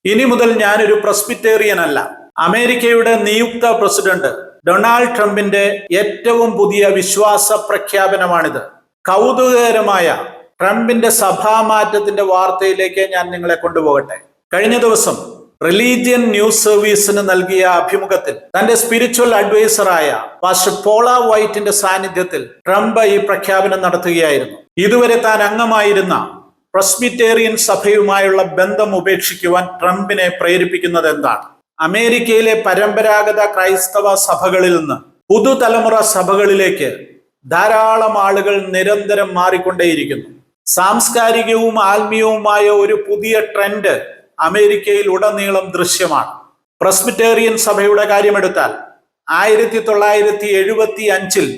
ഇനി മുതൽ ഞാനൊരു പ്രസ്ബിറ്റേറിയൻ അല്ല. അമേരിക്കയുടെ നിയുക്ത പ്രസിഡന്റ് ഡൊണാൾഡ് ട്രംപിന്റെ ഏറ്റവും പുതിയ വിശ്വാസ പ്രഖ്യാപനമാണിത്. കൗതുകകരമായ ട്രംപിന്റെ സഭാമാറ്റത്തിന്റെ വാർത്തയിലേക്ക് ഞാൻ നിങ്ങളെ കൊണ്ടുപോകട്ടെ. കഴിഞ്ഞ ദിവസം റിലീജിയൻ ന്യൂസ് സർവീസിന് നൽകിയ അഭിമുഖത്തിൽ തന്റെ സ്പിരിച്വൽ അഡ്വൈസറായ പാസ്റ്റർ പോള വൈറ്റിന്റെ സാന്നിധ്യത്തിൽ ട്രംപ് ഈ പ്രഖ്യാപനം നടത്തുകയായിരുന്നു. ഇതുവരെ താൻ അംഗമായിരുന്ന പ്രസ്ബിറ്റേറിയൻ സഭയുമായുള്ള ബന്ധം ഉപേക്ഷിക്കുവാൻ ട്രംപിനെ പ്രേരിപ്പിക്കുന്നത് എന്താണ്? അമേരിക്കയിലെ പരമ്പരാഗത ക്രൈസ്തവ സഭകളിൽ നിന്ന് പുതുതലമുറ സഭകളിലേക്ക് ധാരാളം ആളുകൾ നിരന്തരം മാറിക്കൊണ്ടേയിരിക്കുന്നു. സാംസ്കാരികവും ആത്മീയവുമായ ഒരു പുതിയ ട്രെൻഡ് അമേരിക്കയിൽ ഉടനീളം ദൃശ്യമാണ്. പ്രസ്ബിറ്റേറിയൻ സഭയുടെ കാര്യമെടുത്താൽ 1975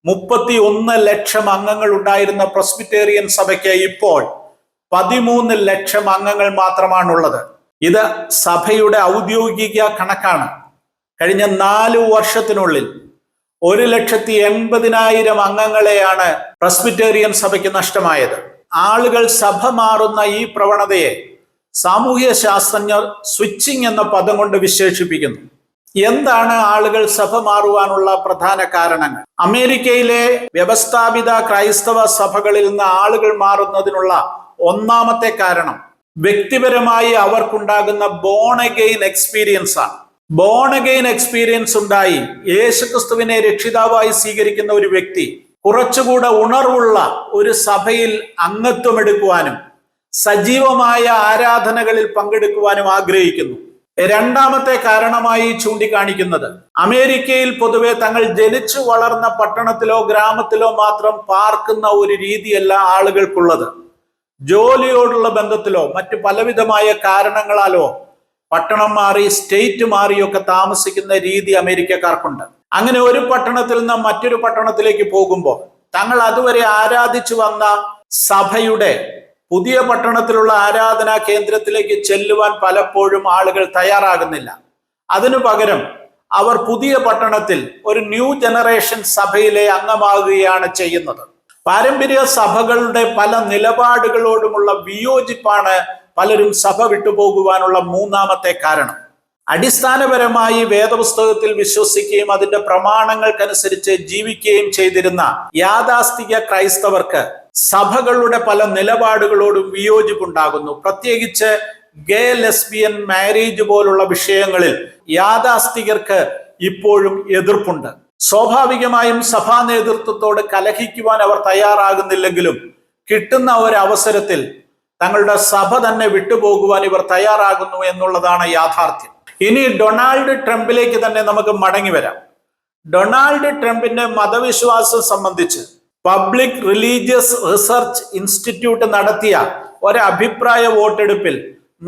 31 ലക്ഷം അംഗങ്ങൾ ഉണ്ടായിരുന്ന പ്രസ്ബിറ്റേറിയൻ സഭയ്ക്ക് ഇപ്പോൾ 13 ലക്ഷം അംഗങ്ങൾ മാത്രമാണുള്ളത്. ഇത് സഭയുടെ ഔദ്യോഗിക കണക്കാണ്. കഴിഞ്ഞ 4 വർഷത്തിനുള്ളിൽ 1,80,000 അംഗങ്ങളെയാണ് പ്രസ്ബിറ്റേറിയൻ സഭയ്ക്ക് നഷ്ടമായത്. ആളുകൾ സഭ മാറുന്ന ഈ പ്രവണതയെ സാമൂഹ്യ ശാസ്ത്രജ്ഞർ സ്വിച്ചിങ് എന്ന പദം കൊണ്ട് വിശേഷിപ്പിക്കുന്നു. എന്താണ് ആളുകൾ സഭ മാറുവാനുള്ള പ്രധാന കാരണങ്ങൾ? അമേരിക്കയിലെ വ്യവസ്ഥാപിത ക്രൈസ്തവ സഭകളിൽ നിന്ന് ആളുകൾ മാറുന്നതിനുള്ള ഒന്നാമത്തെ കാരണം വ്യക്തിപരമായി അവർക്കുണ്ടാകുന്ന ബോൺ അഗെയിൻ എക്സ്പീരിയൻസ് ആണ്. ബോൺ അഗെയിൻ എക്സ്പീരിയൻസ് ഉണ്ടായി യേശുക്രിസ്തുവിനെ രക്ഷിതാവായി സ്വീകരിക്കുന്ന ഒരു വ്യക്തി കുറച്ചുകൂടെ ഉണർവുള്ള ഒരു സഭയിൽ അംഗത്വം എടുക്കുവാനും സജീവമായ ആരാധനകളിൽ പങ്കെടുക്കുവാനും ആഗ്രഹിക്കുന്നു. രണ്ടാമത്തെ കാരണമായി ചൂണ്ടിക്കാണിക്കുന്നത് അമേരിക്കയിൽ പൊതുവെ തങ്ങൾ ജനിച്ചു വളർന്ന പട്ടണത്തിലോ ഗ്രാമത്തിലോ മാത്രം പാർക്കുന്ന ഒരു രീതിയല്ല ആളുകൾക്കുള്ളത്. ജോലിയോടുള്ള ബന്ധത്തിലോ മറ്റു പലവിധമായ കാരണങ്ങളാലോ പട്ടണം മാറി സ്റ്റേറ്റ് മാറിയൊക്കെ താമസിക്കുന്ന രീതി അമേരിക്കക്കാർക്കുണ്ട്. അങ്ങനെ ഒരു പട്ടണത്തിൽ നിന്ന് മറ്റൊരു പട്ടണത്തിലേക്ക് പോകുമ്പോൾ തങ്ങൾ അതുവരെ ആരാധിച്ചു വന്ന സഭയുടെ പുതിയ പട്ടണത്തിലുള്ള ആരാധനാ കേന്ദ്രത്തിലേക്ക് ചെല്ലുവാൻ പലപ്പോഴും ആളുകൾ തയ്യാറാകുന്നില്ല. അതിനു പകരം അവർ പുതിയ പട്ടണത്തിൽ ഒരു ന്യൂ ജനറേഷൻ സഭയിലെ അംഗമാകുകയാണ് ചെയ്യുന്നത്. പാരമ്പര്യ സഭകളുടെ പല നിലപാടുകളോടുമുള്ള വിയോജിപ്പാണ് പലരും സഭ വിട്ടുപോകുവാനുള്ള മൂന്നാമത്തെ കാരണം. അടിസ്ഥാനപരമായി വേദപുസ്തകത്തിൽ വിശ്വസിക്കുകയും അതിന്റെ പ്രമാണങ്ങൾക്കനുസരിച്ച് ജീവിക്കുകയും ചെയ്തിരുന്ന യാഥാസ്ഥിക ക്രൈസ്തവർക്ക് സഭകളുടെ പല നിലപാടുകളോടും വിയോജിപ്പുണ്ടാകുന്നു. പ്രത്യേകിച്ച് ഗേ ലെസ്ബിയൻ മാരേജ് പോലുള്ള വിഷയങ്ങളിൽ യാഥാസ്ഥികർക്ക് ഇപ്പോഴും എതിർപ്പുണ്ട്. സ്വാഭാവികമായും സഭാ നേതൃത്വത്തോട് കലഹിക്കുവാൻ അവർ തയ്യാറാകുന്നില്ലെങ്കിലും കിട്ടുന്ന ഒരു അവസരത്തിൽ തങ്ങളുടെ സഭ തന്നെ വിട്ടുപോകുവാൻ ഇവർ തയ്യാറാകുന്നു എന്നുള്ളതാണ് യാഥാർത്ഥ്യം. ഇനി ഡൊണാൾഡ് ട്രംപിലേക്ക് തന്നെ നമുക്ക് മടങ്ങി വരാം. ഡൊണാൾഡ് ട്രംപിന്റെ മതവിശ്വാസം സംബന്ധിച്ച് പബ്ലിക് റിലീജിയസ് റിസർച്ച് ഇൻസ്റ്റിറ്റ്യൂട്ട് നടത്തിയ ഒരു അഭിപ്രായ വോട്ടെടുപ്പിൽ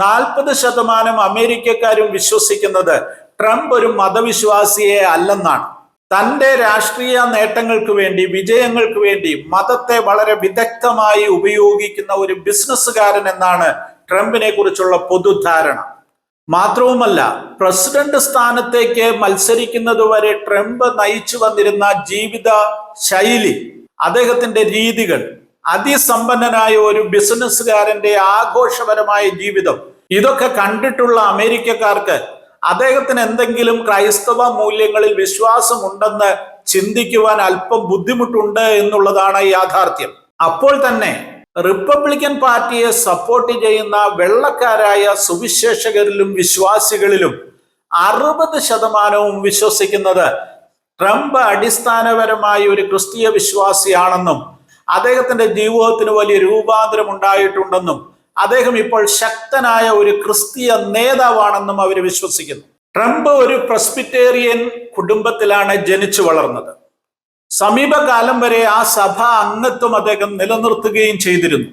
40% അമേരിക്കക്കാരും വിശ്വസിക്കുന്നത് ട്രംപ് ഒരു മതവിശ്വാസിയെ അല്ലെന്നാണ്. തന്റെ രാഷ്ട്രീയ നേട്ടങ്ങൾക്ക് വേണ്ടി, വിജയങ്ങൾക്ക് വേണ്ടി മതത്തെ വളരെ വിദഗ്ധമായി ഉപയോഗിക്കുന്ന ഒരു ബിസിനസ്സുകാരൻ എന്നാണ് ട്രംപിനെ കുറിച്ചുള്ള പൊതുധാരണ. മാത്രവുമല്ല, പ്രസിഡന്റ് സ്ഥാനത്തേക്ക് മത്സരിക്കുന്നതുവരെ ട്രംപ് നയിച്ചു വന്നിരുന്ന ജീവിത ശൈലി, അദ്ദേഹത്തിന്റെ രീതികൾ, അതിസമ്പന്നനായ ഒരു ബിസിനസ്സുകാരന്റെ ആഘോഷപരമായ ജീവിതം, ഇതൊക്കെ കണ്ടിട്ടുള്ള അമേരിക്കക്കാർക്ക് അദ്ദേഹത്തിന് എന്തെങ്കിലും ക്രൈസ്തവ മൂല്യങ്ങളിൽ വിശ്വാസമുണ്ടെന്ന് ചിന്തിക്കുവാൻ അല്പം ബുദ്ധിമുട്ടുണ്ട് എന്നുള്ളതാണ് യാഥാർത്ഥ്യം. അപ്പോൾ തന്നെ റിപ്പബ്ലിക്കൻ പാർട്ടിയെ സപ്പോർട്ട് ചെയ്യുന്ന വെള്ളക്കാരായ സുവിശേഷകരിലും വിശ്വാസികളിലും 60% വിശ്വസിക്കുന്നത് ട്രംപ് അടിസ്ഥാനപരമായി ഒരു ക്രിസ്തീയ വിശ്വാസിയാണെന്നും അദ്ദേഹത്തിന്റെ ജീവിതത്തിന് വലിയ രൂപാന്തരം ഉണ്ടായിട്ടുണ്ടെന്നും അദ്ദേഹം ഇപ്പോൾ ശക്തനായ ഒരു ക്രിസ്തീയ നേതാവാണെന്നും അവർ വിശ്വസിക്കുന്നു. ട്രംപ് ഒരു പ്രസ്ബിറ്റേറിയൻ കുടുംബത്തിലാണ് ജനിച്ചു വളർന്നത്. സമീപകാലം വരെ ആ സഭ അംഗത്വം അദ്ദേഹം നിലനിർത്തുകയും ചെയ്തിരുന്നു.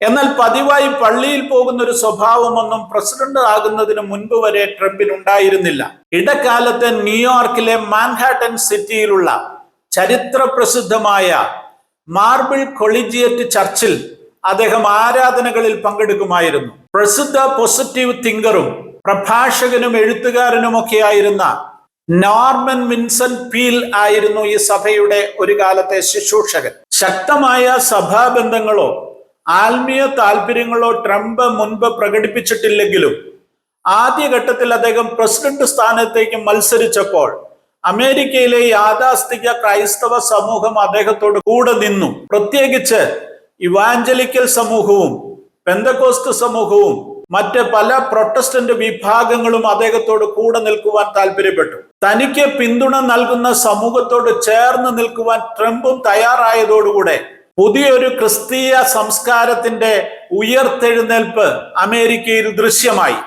എന്നാൽ പതിവായി പള്ളിയിൽ പോകുന്ന ഒരു സ്വഭാവമൊന്നും പ്രസിഡന്റ് ആകുന്നതിന് മുൻപ് വരെ ട്രംപിനുണ്ടായിരുന്നില്ല. ഇടക്കാലത്ത് ന്യൂയോർക്കിലെ മാൻഹാട്ടൻ സിറ്റിയിലുള്ള ചരിത്ര പ്രസിദ്ധമായ മാർബിൾ കൊളീജിയറ്റ് ചർച്ചിൽ അദ്ദേഹം ആരാധനകളിൽ പങ്കെടുക്കുമായിരുന്നു. പ്രസിദ്ധ പോസിറ്റീവ് തിങ്കറും പ്രഭാഷകനും എഴുത്തുകാരനുമൊക്കെ ആയിരുന്ന നോർമൻ വിൻസെന്റ് പീൽ ആയിരുന്നു ഈ സഭയുടെ ഒരു കാലത്തെ ശുശ്രൂഷകൻ. ശക്തമായ സഭാബന്ധങ്ങളോ ആത്മീയ താല്പര്യങ്ങളോ ട്രംപ് മുൻപ് പ്രകടിപ്പിച്ചിട്ടില്ലെങ്കിലും ആദ്യഘട്ടത്തിൽ അദ്ദേഹം പ്രസിഡന്റ് സ്ഥാനത്തേക്ക് മത്സരിച്ചപ്പോൾ അമേരിക്കയിലെ യാഥാസ്ഥിക ക്രൈസ്തവ സമൂഹം അദ്ദേഹത്തോട് കൂടെ നിന്നു. പ്രത്യേകിച്ച് ഇവാഞ്ചലിക്കൽ സമൂഹവും പെന്തക്കോസ്ത് സമൂഹവും മറ്റ് പല പ്രൊട്ടസ്റ്റന്റ് വിഭാഗങ്ങളും അദ്ദേഹത്തോട് കൂടെ നിൽക്കുവാൻ താല്പര്യപ്പെട്ടു. തനിക്ക് പിന്തുണ നൽകുന്ന സമൂഹത്തോട് ചേർന്ന് നിൽക്കുവാൻ ട്രംപും തയ്യാറായതോടുകൂടെ പുതിയൊരു ക്രിസ്തീയ സംസ്കാരത്തിന്റെ ഉയർത്തെഴുന്നേൽപ്പ് അമേരിക്കയിൽ ദൃശ്യമായി.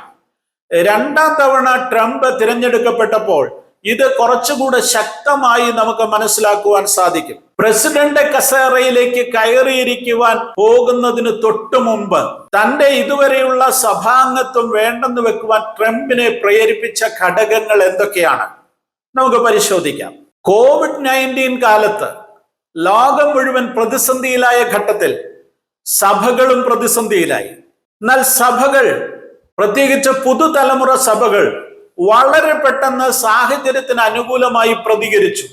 രണ്ടാം തവണ ട്രംപ് തിരഞ്ഞെടുക്കപ്പെട്ടപ്പോൾ ഇത് കുറച്ചുകൂടെ ശക്തമായി നമുക്ക് മനസ്സിലാക്കുവാൻ സാധിക്കും. പ്രസിഡന്റ് കസേരയിലേക്ക് കയറിയിരിക്കുവാൻ പോകുന്നതിന് തൊട്ടു മുമ്പ് തന്റെ ഇതുവരെയുള്ള സഭാംഗത്വം വേണ്ടെന്ന് വെക്കുവാൻ ട്രംപിനെ പ്രേരിപ്പിച്ച ഘടകങ്ങൾ എന്തൊക്കെയാണ് നമുക്ക് പരിശോധിക്കാം. COVID-19 കാലത്ത് ലോകം മുഴുവൻ പ്രതിസന്ധിയിലായ ഘട്ടത്തിൽ സഭകളും പ്രതിസന്ധിയിലായി. എന്നാൽ സഭകൾ, പ്രത്യേകിച്ച് പുതുതലമുറ സഭകൾ, വളരെ പെട്ടെന്ന് സാഹചര്യത്തിന് അനുകൂലമായി പ്രതികരിച്ചു.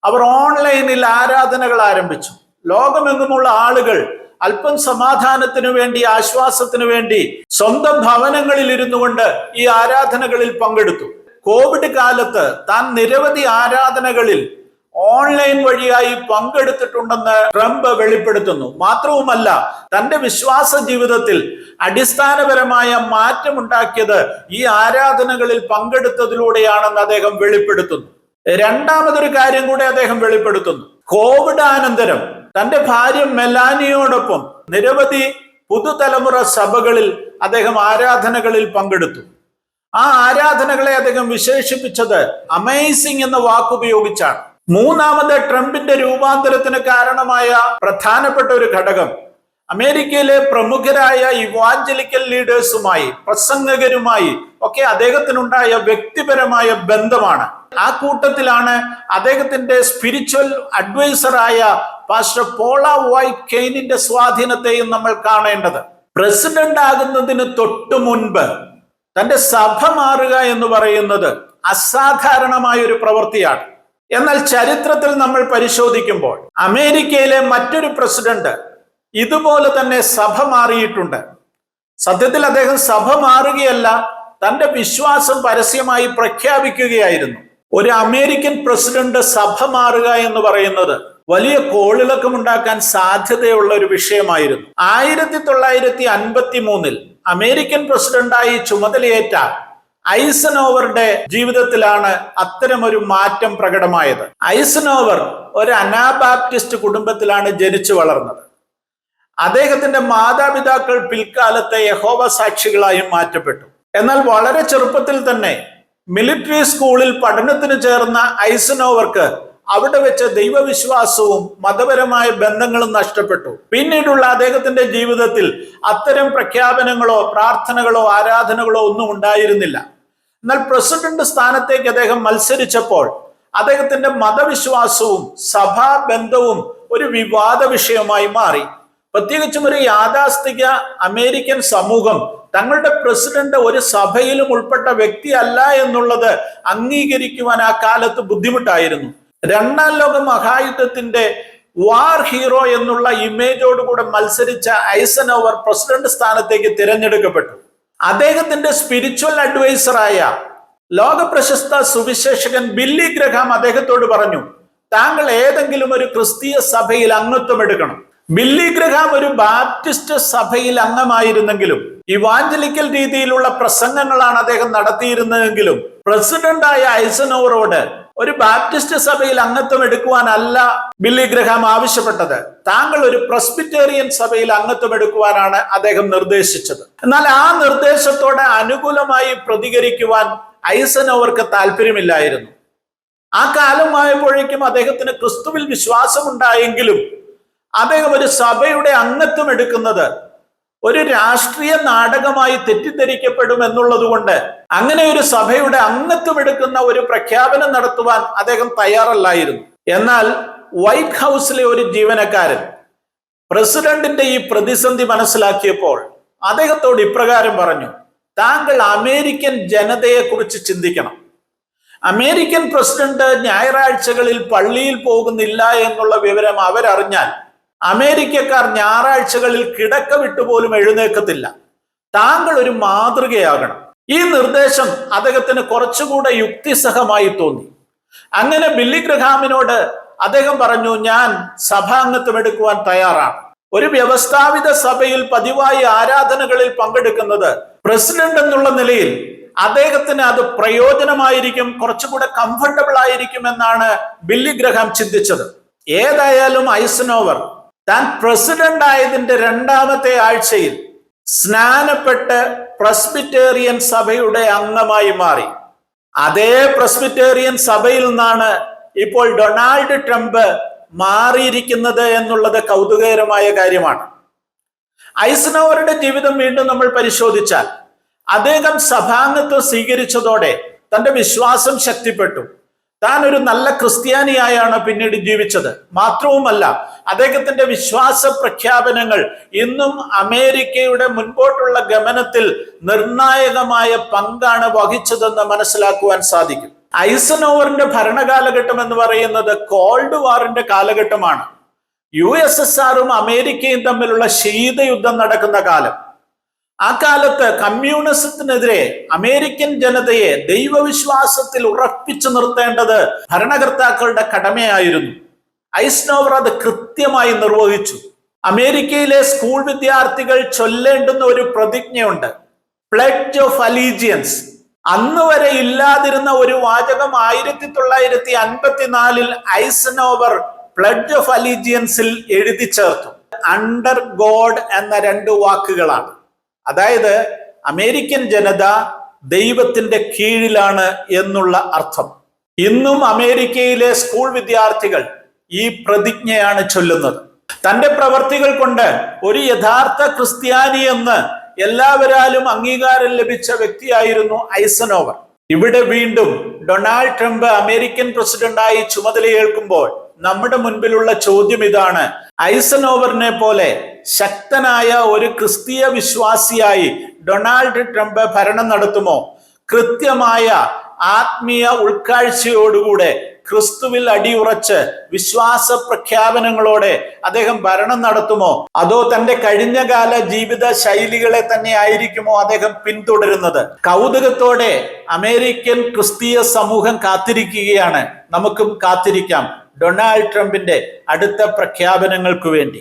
അവർ ഓൺലൈനിൽ ആരാധനകൾ ആരംഭിച്ചു. ലോകമെങ്ങുമുള്ള ആളുകൾ അല്പം സമാധാനത്തിനു വേണ്ടി, ആശ്വാസത്തിനു വേണ്ടി സ്വന്തം ഭവനങ്ങളിൽ ഇരുന്നു കൊണ്ട് ഈ ആരാധനകളിൽ പങ്കെടുത്തു. കോവിഡ് കാലത്ത് താൻ നിരവധി ആരാധനകളിൽ ഓൺലൈൻ വഴിയായി പങ്കെടുത്തിട്ടുണ്ടെന്ന് ട്രംപ് വെളിപ്പെടുത്തുന്നു. മാത്രവുമല്ല, തന്റെ വിശ്വാസ ജീവിതത്തിൽ അടിസ്ഥാനപരമായ മാറ്റമുണ്ടാക്കിയത് ഈ ആരാധനകളിൽ പങ്കെടുത്തതിലൂടെയാണെന്ന് അദ്ദേഹം വെളിപ്പെടുത്തുന്നു. രണ്ടാമതൊരു കാര്യം കൂടെ അദ്ദേഹം വെളിപ്പെടുത്തുന്നു. കോവിഡ് അനന്തരം തന്റെ ഭാര്യ മെലാനിയോടൊപ്പം നിരവധി പുതുതലമുറ സഭകളിൽ അദ്ദേഹം ആരാധനകളിൽ പങ്കെടുത്തു. ആ ആരാധനകളെ അദ്ദേഹം വിശേഷിപ്പിച്ചത് അമേസിംഗ് എന്ന വാക്കുപയോഗിച്ചാണ്. മൂന്നാമത് ട്രംപിന്റെ രൂപാന്തരത്തിന് കാരണമായ പ്രധാനപ്പെട്ട ഒരു ഘടകം അമേരിക്കയിലെ പ്രമുഖരായ ഇവാഞ്ചലിക്കൽ ലീഡേഴ്സുമായി, പ്രസംഗകരുമായി ഒക്കെ അദ്ദേഹത്തിനുണ്ടായ വ്യക്തിപരമായ ബന്ധമാണ്. ആ കൂട്ടത്തിലാണ് അദ്ദേഹത്തിന്റെ സ്പിരിച്വൽ അഡ്വൈസറായ പാസ്റ്റർ പോള വൈറ്റ് കെയ്നിന്റെ സ്വാധീനത്തെയും നമ്മൾ കാണേണ്ടത്. പ്രസിഡന്റ് ആകുന്നതിന് തൊട്ടു മുൻപ് തന്റെ സഭ മാറുക എന്ന് പറയുന്നത് അസാധാരണമായ ഒരു പ്രവൃത്തിയാണ്. എന്നാൽ ചരിത്രത്തിൽ നമ്മൾ പരിശോധിക്കുമ്പോൾ അമേരിക്കയിലെ മറ്റൊരു പ്രസിഡന്റ് ഇതുപോലെ തന്നെ സഭ മാറിയിട്ടുണ്ട്. സത്യത്തിൽ അദ്ദേഹം സഭ മാറുകയല്ല, തന്റെ വിശ്വാസം പരസ്യമായി പ്രഖ്യാപിക്കുകയായിരുന്നു. ഒരു അമേരിക്കൻ പ്രസിഡന്റ് സഭ മാറുക എന്ന് പറയുന്നത് വലിയ കോളിളക്കമുണ്ടാക്കാൻ സാധ്യതയുള്ള ഒരു വിഷയമായിരുന്നു. 1953 അമേരിക്കൻ പ്രസിഡന്റായി ചുമതലയേറ്റ ഐസൻഹോവറുടെ ജീവിതത്തിലാണ് അത്തരമൊരു മാറ്റം പ്രകടമായത്. ഐസൻഹോവർ ഒരു അനാബാപ്റ്റിസ്റ്റ് കുടുംബത്തിലാണ് ജനിച്ചു വളർന്നത്. അദ്ദേഹത്തിന്റെ മാതാപിതാക്കൾ പിൽക്കാലത്തെ യഹോവ സാക്ഷികളായും മാറ്റപ്പെട്ടു. എന്നാൽ വളരെ ചെറുപ്പത്തിൽ തന്നെ മിലിറ്ററി സ്കൂളിൽ പഠനത്തിന് ചേർന്ന ഐസൻഹോവർക്ക് അവിടെ വെച്ച് ദൈവവിശ്വാസവും മതപരമായ ബന്ധങ്ങളും നഷ്ടപ്പെട്ടു. പിന്നീടുള്ള അദ്ദേഹത്തിന്റെ ജീവിതത്തിൽ അത്തരം പ്രഖ്യാപനങ്ങളോ പ്രാർത്ഥനകളോ ആരാധനകളോ ഒന്നും ഉണ്ടായിരുന്നില്ല. എന്നാൽ പ്രസിഡന്റ് സ്ഥാനത്തേക്ക് അദ്ദേഹം മത്സരിച്ചപ്പോൾ അദ്ദേഹത്തിന്റെ മതവിശ്വാസവും സഭാബന്ധവും ഒരു വിവാദ വിഷയമായി മാറി. പ്രത്യേകിച്ചും ഒരു യാഥാസ്ഥിക അമേരിക്കൻ സമൂഹം തങ്ങളുടെ പ്രസിഡന്റ് ഒരു സഭയിലും ഉൾപ്പെട്ട വ്യക്തി അല്ല എന്നുള്ളത് അംഗീകരിക്കുവാൻ ആ കാലത്ത് ബുദ്ധിമുട്ടായിരുന്നു. രണ്ടാം ലോക മഹായുദ്ധത്തിന്റെ വാർ ഹീറോ എന്നുള്ള ഇമേജോടുകൂടെ മത്സരിച്ച ഐസൻഹോവർ പ്രസിഡന്റ് സ്ഥാനത്തേക്ക് തിരഞ്ഞെടുക്കപ്പെട്ടു. അദ്ദേഹത്തിന്റെ സ്പിരിച്വൽ അഡ്വൈസറായ ലോക പ്രശസ്ത സുവിശേഷകൻ ബില്ലി ഗ്രഹാം അദ്ദേഹത്തോട് പറഞ്ഞു, താങ്കൾ ഏതെങ്കിലും ഒരു ക്രിസ്തീയ സഭയിൽ അംഗത്വം എടുക്കണം. ബില്ലി ഗ്രഹാം ഒരു ബാപ്റ്റിസ്റ്റ് സഭയിൽ അംഗമായിരുന്നെങ്കിലും ഇവാഞ്ചലിക്കൽ രീതിയിലുള്ള പ്രസംഗങ്ങളാണ് അദ്ദേഹം നടത്തിയിരുന്നതെങ്കിലും പ്രസിഡന്റായ ഐസൻഹോവറോട് ഒരു ബാപ്റ്റിസ്റ്റ് സഭയിൽ അംഗത്വം എടുക്കുവാനല്ല ബില്ലി ഗ്രഹാം ആവശ്യപ്പെട്ടത്. താങ്കൾ ഒരു പ്രസ്ബിറ്റേറിയൻ സഭയിൽ അംഗത്വം എടുക്കുവാനാണ് അദ്ദേഹം നിർദ്ദേശിച്ചത്. എന്നാൽ ആ നിർദ്ദേശത്തോടെ അനുകൂലമായി പ്രതികരിക്കുവാൻ ഐസൻഹോവർക്ക് താല്പര്യമില്ലായിരുന്നു. ആ കാലമായപ്പോഴേക്കും അദ്ദേഹത്തിന് ക്രിസ്തുവിൽ വിശ്വാസമുണ്ടായെങ്കിലും അദ്ദേഹം ഒരു സഭയുടെ അംഗത്വം എടുക്കുന്നത് ഒരു രാഷ്ട്രീയ നാടകമായി തെറ്റിദ്ധരിക്കപ്പെടും എന്നുള്ളത് കൊണ്ട് അങ്ങനെ ഒരു സഭയുടെ അംഗത്വം എടുക്കുന്ന ഒരു പ്രഖ്യാപനം നടത്തുവാൻ അദ്ദേഹം തയ്യാറല്ലായിരുന്നു. എന്നാൽ വൈറ്റ് ഹൗസിലെ ഒരു ജീവനക്കാരൻ പ്രസിഡന്റിന്റെ ഈ പ്രതിസന്ധി മനസ്സിലാക്കിയപ്പോൾ അദ്ദേഹത്തോട് ഇപ്രകാരം പറഞ്ഞു, താങ്കൾ അമേരിക്കൻ ജനതയെ കുറിച്ച് ചിന്തിക്കണം. അമേരിക്കൻ പ്രസിഡന്റ് ഞായറാഴ്ചകളിൽ പള്ളിയിൽ പോകുന്നില്ല എന്നുള്ള വിവരം അവരറിഞ്ഞാൽ അമേരിക്കക്കാർ ഞായറാഴ്ചകളിൽ കിടക്ക വിട്ടുപോലും എഴുന്നേക്കത്തില്ല. താങ്കൾ ഒരു മാതൃകയാകണം. ഈ നിർദ്ദേശം അദ്ദേഹത്തിന് കുറച്ചുകൂടെ യുക്തിസഹമായി തോന്നി. അങ്ങനെ ബില്ലി ഗ്രഹാമിനോട് അദ്ദേഹം പറഞ്ഞു, ഞാൻ സഭാംഗത്വം എടുക്കുവാൻ തയ്യാറാണ്. ഒരു വ്യവസ്ഥാപിത സഭയിൽ പതിവായി ആരാധനകളിൽ പങ്കെടുക്കുന്നത് പ്രസിഡന്റ് എന്നുള്ള നിലയിൽ അദ്ദേഹത്തിന് അത് പ്രയോജനമായിരിക്കും, കുറച്ചുകൂടെ കംഫർട്ടബിൾ ആയിരിക്കും എന്നാണ് ബില്ലി ഗ്രഹാം ചിന്തിച്ചത്. ഏതായാലും ഐസനോവർ താൻ പ്രസിഡന്റ് ആയതിന്റെ 2ാമത്തെ ആഴ്ചയിൽ സ്നാനപ്പെട്ട് പ്രസ്ബിറ്റേറിയൻ സഭയുടെ അംഗമായി മാറി. അതേ പ്രസ്ബിറ്റേറിയൻ സഭയിൽ നിന്നാണ് ഇപ്പോൾ ഡൊണാൾഡ് ട്രംപ് മാറിയിരിക്കുന്നത് എന്നുള്ളത് കൗതുകകരമായ കാര്യമാണ്. ഐസനോവറുടെ ജീവിതം വീണ്ടും നമ്മൾ പരിശോധിച്ചാൽ അദ്ദേഹം സഭാംഗത്വം സ്വീകരിച്ചതോടെ തന്റെ വിശ്വാസം ശക്തിപ്പെട്ടു. താൻ ഒരു നല്ല ക്രിസ്ത്യാനിയായാണ് പിന്നീട് ജീവിച്ചത്. മാത്രവുമല്ല, അദ്ദേഹത്തിന്റെ വിശ്വാസ പ്രഖ്യാപനങ്ങൾ ഇന്നും അമേരിക്കയുടെ മുൻപോട്ടുള്ള ഗമനത്തിൽ നിർണായകമായ പങ്കാണ് വഹിച്ചതെന്ന് മനസ്സിലാക്കുവാൻ സാധിക്കും. ഐസനോവറിന്റെ ഭരണകാലഘട്ടം എന്ന് പറയുന്നത് കോൾഡ് വാറിന്റെ കാലഘട്ടമാണ്. USSRും അമേരിക്കയും തമ്മിലുള്ള ശീതയുദ്ധം നടക്കുന്ന കാലം. ആ കാലത്ത് കമ്മ്യൂണിസത്തിനെതിരെ അമേരിക്കൻ ജനതയെ ദൈവവിശ്വാസത്തിൽ ഉറപ്പിച്ചു നിർത്തേണ്ടത് ഭരണകർത്താക്കളുടെ കടമയായിരുന്നു. ഐസനോവർ അത് കൃത്യമായി നിർവഹിച്ചു. അമേരിക്കയിലെ സ്കൂൾ വിദ്യാർത്ഥികൾ ചൊല്ലേണ്ടുന്ന ഒരു പ്രതിജ്ഞയുണ്ട്, പ്ലെഡ്ജ് ഓഫ് അലീജിയൻസ്. അന്ന് വരെ ഇല്ലാതിരുന്ന ഒരു വാചകം 1954 ഐസനോവർ പ്ലെഡ്ജ് ഓഫ് അലീജിയൻസിൽ എഴുതി ചേർത്തു. അണ്ടർ ഗോഡ് എന്ന 2 വാക്കുകളാണ്. അതായത് അമേരിക്കൻ ജനത ദൈവത്തിന്റെ കീഴിലാണ് എന്നുള്ള അർത്ഥം. ഇന്നും അമേരിക്കയിലെ സ്കൂൾ വിദ്യാർത്ഥികൾ ഈ പ്രതിജ്ഞയാണ് ചൊല്ലുന്നത്. തന്റെ പ്രവർത്തികൾ കൊണ്ട് ഒരു യഥാർത്ഥ ക്രിസ്ത്യാനി എന്ന് എല്ലാവരാലും അംഗീകാരം ലഭിച്ച വ്യക്തിയായിരുന്നു ഐസനോവർ. ഇവിടെ വീണ്ടും ഡൊണാൾഡ് ട്രംപ് അമേരിക്കൻ പ്രസിഡന്റായി ചുമതലയേൽക്കുമ്പോൾ നമ്മുടെ മുൻപിലുള്ള ചോദ്യം ഇതാണ്: ഐസനോവറിനെ പോലെ ശക്തനായ ഒരു ക്രിസ്തീയ വിശ്വാസിയായി ഡൊണാൾഡ് ട്രംപ് ഭരണം നടത്തുമോ? കൃത്യമായ ആത്മീയ ഉൾക്കാഴ്ചയോടുകൂടെ ക്രിസ്തുവിൽ അടിയുറച്ച് വിശ്വാസ പ്രഖ്യാപനങ്ങളോടെ അദ്ദേഹം ഭരണം നടത്തുമോ? അതോ തന്റെ കഴിഞ്ഞകാല ജീവിത ശൈലികളെ തന്നെ ആയിരിക്കുമോ അദ്ദേഹം പിന്തുടരുന്നത്? കൗതുകത്തോടെ അമേരിക്കൻ ക്രിസ്തീയ സമൂഹം കാത്തിരിക്കുകയാണ്. നമുക്കും കാത്തിരിക്കാം ഡൊണാൾഡ് ട്രംപിന്റെ അടുത്ത പ്രഖ്യാപനങ്ങൾക്ക് വേണ്ടി.